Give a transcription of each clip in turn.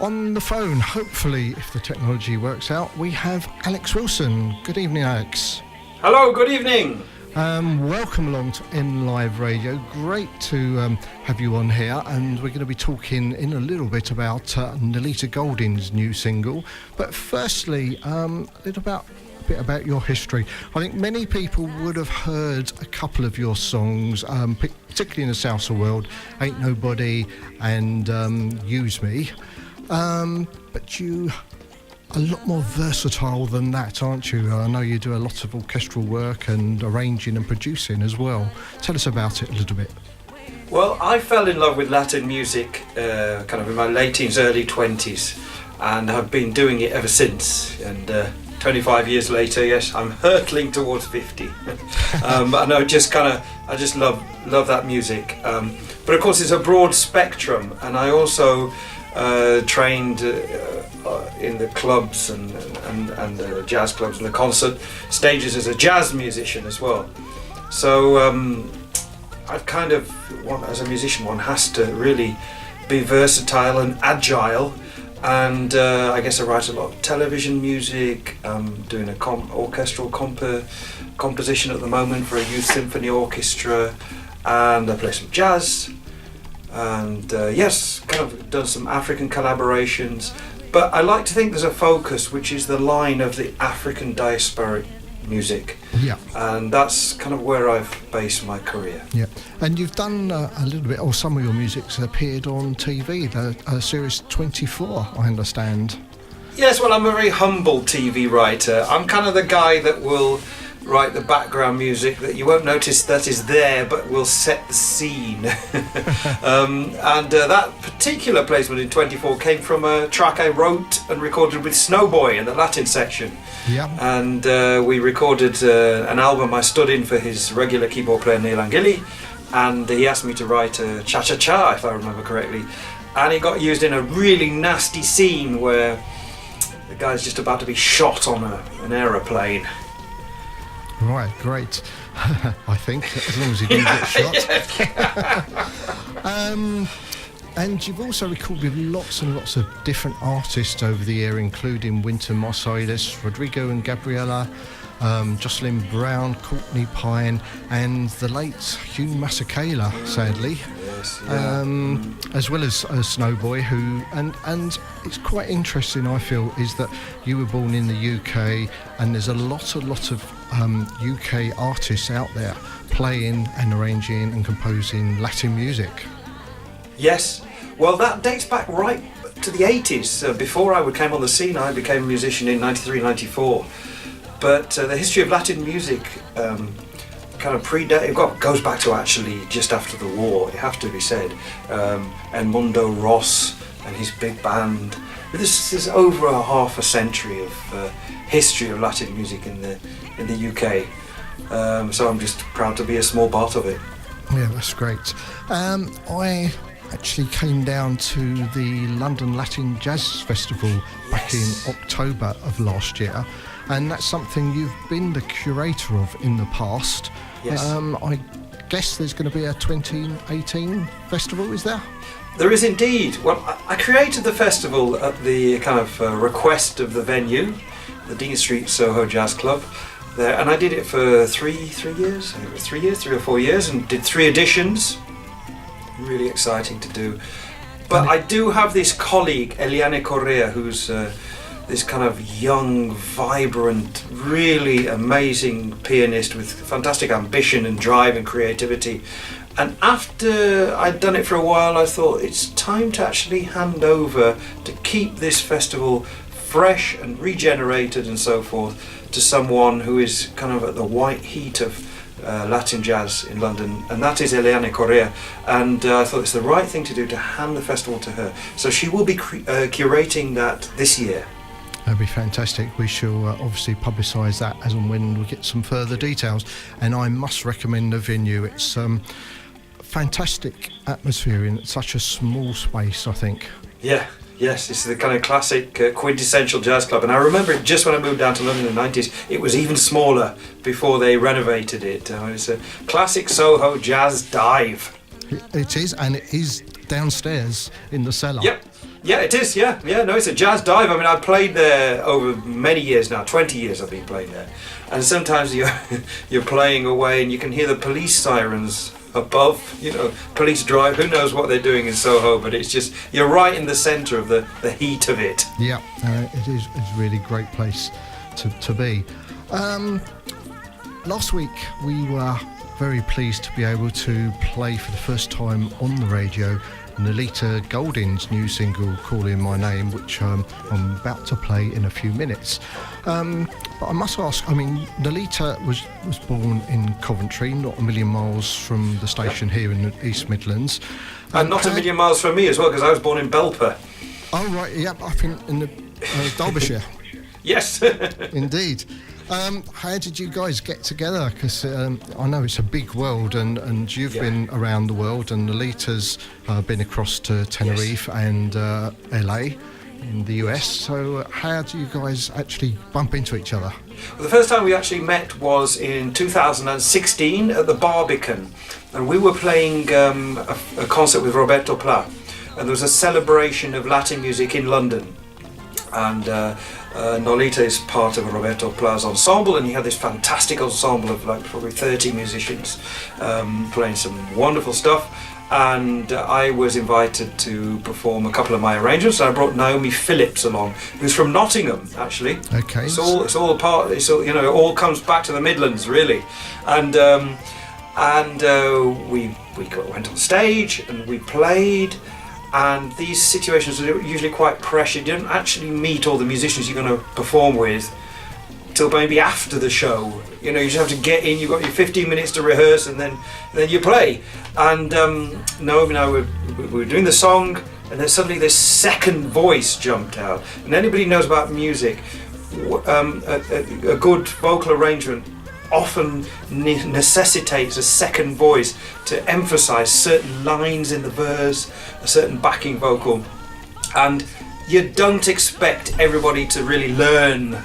On the phone, hopefully, if the technology works out, we have Alex Wilson. Good evening, Alex. Hello, good evening. Welcome along to N Live Radio. Great to have you on here, and we're going to be talking in a little bit about Nolita Golding's new single. But firstly, a bit about your history. I think many people would have heard a couple of your songs, particularly in the salsa world, Ain't Nobody and Use Me. But you a lot more versatile than that, aren't you? I know you do a lot of orchestral work and arranging and producing as well. Tell us about it a little bit. Well, I fell in love with Latin music kind of in my late teens, early 20s, and have been doing it ever since. And 25 years later, yes, I'm hurtling towards 50. And I just love that music. But of course, it's a broad spectrum, and I also trained in the clubs and the jazz clubs and the concert stages as a jazz musician as well. So I've kind of, as a musician, one has to really be versatile and agile. And I guess I write a lot of television music. I'm doing a orchestral composition at the moment for a youth symphony orchestra, and I play some jazz. And yes, kind of done some African collaborations, but I like to think there's a focus, which is the line of the African diasporic music. Yeah. And that's kind of where I've based my career. Yeah. And you've done a little bit, or some of your music's appeared on TV, the series 24, I understand. Yes, well, I'm a very humble TV writer. I'm kind of the guy that will write the background music that you won't notice that is there, but will set the scene. That particular placement in 24 came from a track I wrote and recorded with Snowboy in the Latin section. Yeah. And we recorded an album I stood in for his regular keyboard player Neil Angili, and he asked me to write a cha-cha-cha, if I remember correctly, and it got used in a really nasty scene where the guy's just about to be shot on an aeroplane. Right, great. I think, as long as he didn't get shot. And you've also recorded with lots and lots of different artists over the year, including Wynton Marsalis, Rodrigo and Gabriela, Jocelyn Brown, Courtney Pine, and the late Hugh Masekela, sadly. Yes, yeah. As well as Snowboy, who and it's quite interesting, I feel, is that you were born in the UK, and there's a lot of UK artists out there playing and arranging and composing Latin music. Yes, well, that dates back right to the 80s. Before I came on the scene, I became a musician in 93, 94. But the history of Latin music kind of goes back to actually just after the war, it have to be said. Edmundo Ross and his big band. This is over a half a century of history of Latin music in the UK. So I'm just proud to be a small part of it. Yeah, that's great. I actually came down to the London Latin Jazz Festival back in October of last year, and that's something you've been the curator of in the past. Yes. I guess there's going to be a 2018 festival, is there? There is indeed. Well, I created the festival at the kind of request of the venue, the Dean Street Soho Jazz Club there, and I did it for 3 years. I think it was 3 or 4 years, and did 3 editions. Really exciting to do. But I do have this colleague, Eliane Correa, who's this kind of young, vibrant, really amazing pianist with fantastic ambition and drive and creativity. And after I'd done it for a while, I thought it's time to actually hand over, to keep this festival fresh and regenerated and so forth, to someone who is kind of at the white heat of Latin jazz in London, and that is Eliane Correa. And I thought it's the right thing to do to hand the festival to her. So she will be curating that this year. That'd be fantastic. We shall obviously publicise that as and when we get some further details. And I must recommend the venue. It's fantastic atmosphere in such a small space, I think. Yeah. Yes, it's the kind of classic quintessential jazz club, and I remember it just when I moved down to London in the 90s. It was even smaller before they renovated it. It's a classic Soho jazz dive. It is, and it is downstairs in the cellar. Yep. Yeah, it is. Yeah. No, it's a jazz dive. I mean, I've played there over many years now. 20 years I've been playing there, and sometimes you're playing away and you can hear the police sirens above. Police drive. Who knows what they're doing in Soho? But it's just you're right in the centre of the heat of it. Yeah, it is. It's a really great place to be. Last week we were very pleased to be able to play for the first time on the radio Nolita Golding's new single Calling My Name, which I'm about to play in a few minutes. But I must ask, I mean, Nolita was born in Coventry, not a million miles from the station here in the East Midlands. And not a million miles from me as well, because I was born in Belper. Oh right, yep, I think in the Derbyshire. Yes. Indeed. How did you guys get together? Because I know it's a big world, and you've been around the world, and Nolita's been across to Tenerife and LA in the US. So how do you guys actually bump into each other? Well, the first time we actually met was in 2016 at the Barbican, and we were playing a concert with Roberto Pla, and there was a celebration of Latin music in London. And Nolita is part of Roberto Pla's ensemble, and he had this fantastic ensemble of like probably 30 musicians playing some wonderful stuff. And I was invited to perform a couple of my arrangements. I brought Naomi Phillips along, who's from Nottingham, actually. Okay. It's all part. It all comes back to the Midlands, really. And we went on stage and we played. And these situations are usually quite pressured. You don't actually meet all the musicians you're going to perform with till maybe after the show. You just have to get in. You've got your 15 minutes to rehearse, and then you play. And Naomi and I were doing the song, and then suddenly this second voice jumped out. And anybody who knows about music, a good vocal arrangement often necessitates a second voice to emphasize certain lines in the verse, a certain backing vocal, and you don't expect everybody to really learn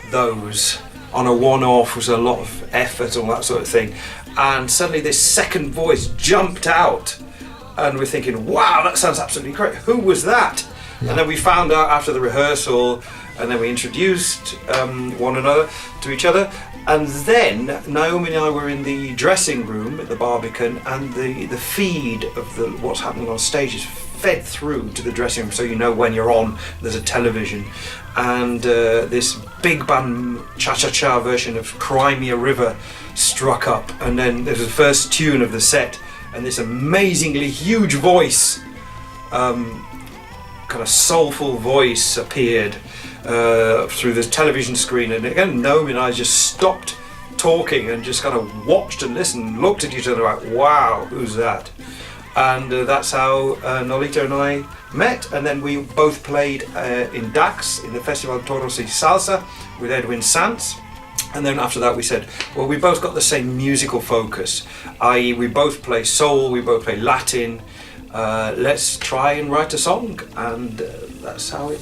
those on a one-off. Was a lot of effort, all that sort of thing, and suddenly this second voice jumped out, and we're thinking, wow, that sounds absolutely great. Who was that? And then we found out after the rehearsal, and then we introduced one another to each other. And then Naomi and I were in the dressing room at the Barbican, and the feed of what's happening on stage is fed through to the dressing room, so you know when you're on. There's a television, and this big band cha-cha-cha version of Crimea River struck up, and then there's the first tune of the set, and this amazingly huge voice, kind of soulful voice appeared through this television screen, and again Naomi and I just stopped talking and just kind of watched and listened and looked at each other like, wow, who's that? And that's how Nolita and I met. And then we both played in Dax in the Festival Toros y Salsa with Edwin Sanz. And then after that we said, well, we both got the same musical focus, i.e. we both play soul, we both play Latin, let's try and write a song. And that's how it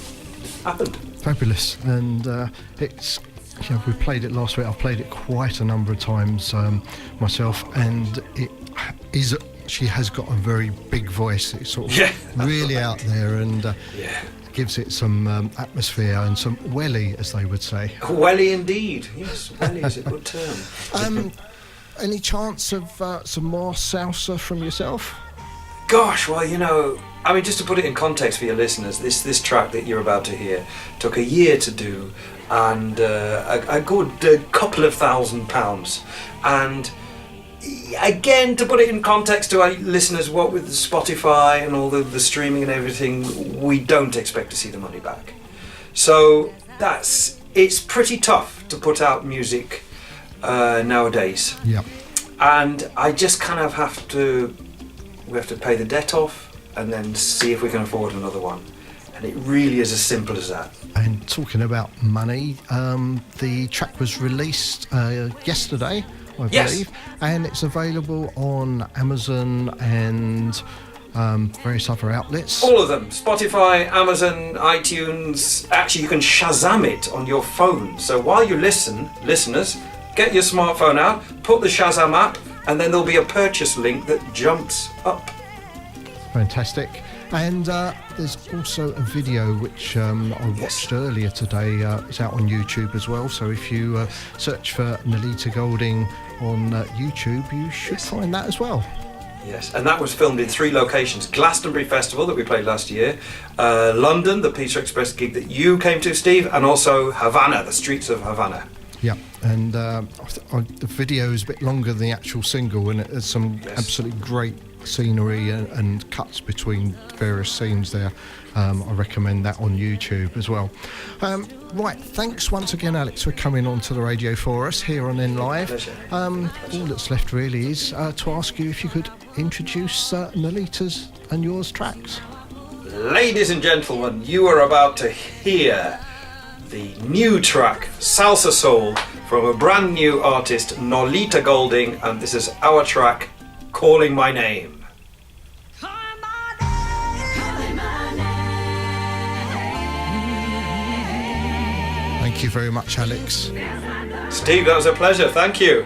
happened. Fabulous. And it's, we played it last week. I've played it quite a number of times myself, and it is. She has got a very big voice. It's sort of really out there, and gives it some atmosphere and some welly, as they would say. Welly indeed. Yes, welly is a good term. Any chance of some more salsa from yourself? Gosh, well, I mean, just to put it in context for your listeners, this track that you're about to hear took a year to do, and a good couple of £1,000. And again, to put it in context to our listeners, what with Spotify and all the streaming and everything, we don't expect to see the money back. So it's pretty tough to put out music nowadays. Yeah. And I just kind of we have to pay the debt off and then see if we can afford another one. And it really is as simple as that. And talking about money, the track was released yesterday, I believe, and it's available on Amazon and various other outlets. All of them. Spotify, Amazon, iTunes. Actually, you can Shazam it on your phone. So while you listeners, get your smartphone out, put the Shazam app, and then there'll be a purchase link that jumps up. Fantastic. And there's also a video which I watched earlier today. It's out on YouTube as well. So if you search for Nolita Golding on YouTube, you should find that as well. Yes, and that was filmed in 3 locations. Glastonbury Festival that we played last year, London, the Pizza Express gig that you came to, Steve, and also Havana, the streets of Havana. Yeah, and the video is a bit longer than the actual single, and there's some absolutely great scenery and cuts between various scenes there. I recommend that on YouTube as well. Right, thanks once again, Alex, for coming onto the radio for us here on N Live. Pleasure. All that's left really is to ask you if you could introduce Nolita's and yours tracks. Ladies and gentlemen, you are about to hear the new track, Salsa Soul, from a brand new artist, Nolita Golding, and this is our track, Calling My Name. Thank you very much, Alex. Steve, that was a pleasure. Thank you.